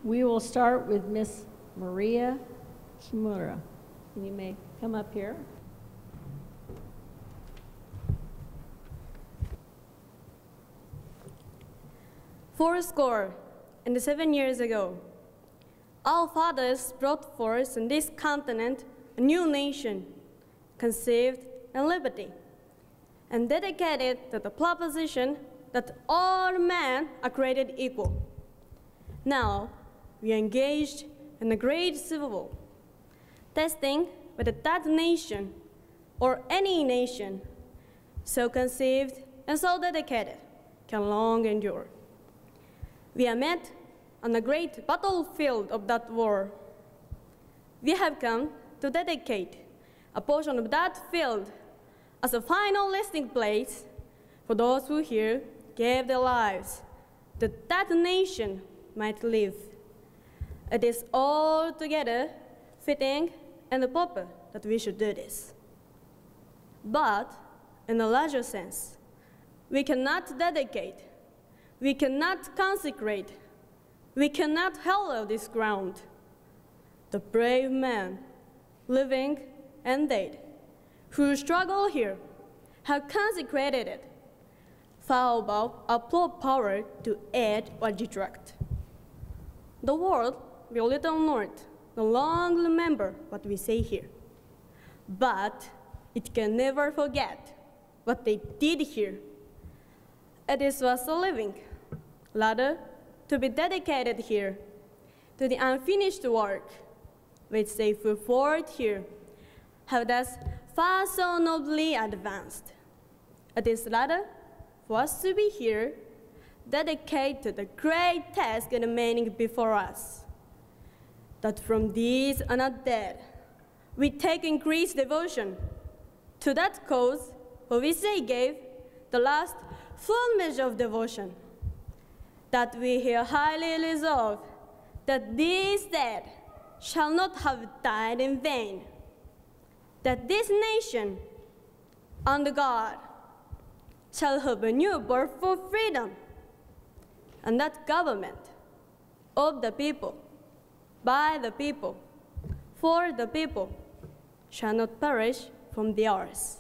We will start with Miss Maria Kimura. You may come up here. Fourscore and 7 years ago, our fathers brought forth on this continent a new nation, conceived in liberty, and dedicated to the proposition that all men are created equal. Now, we are engaged in a great civil war, testing whether that nation, or any nation, so conceived and so dedicated, can long endure. We are met on the great battlefield of that war. We have come to dedicate a portion of that field as a final resting place for those who here gave their lives that that nation might live. It is altogether fitting and proper that we should do this. But in a larger sense, we cannot dedicate, we cannot consecrate, we cannot hallow this ground. The brave men, living and dead, who struggle here, have consecrated it, far above our poor power to add or detract. The world will little north no longer remember what we say here, but it can never forget what they did here. It is worth living, rather, to be dedicated here to the unfinished work which they put forward here, have thus far so nobly advanced. It is rather for us to be here, dedicated to the great task remaining before us, that from these are not dead, we take increased devotion to that cause for which they gave the last full measure of devotion, that we here highly resolve that these dead shall not have died in vain, that this nation, under God, shall have a new birth for freedom, and that government of the people, by the people, for the people, shall not perish from the earth.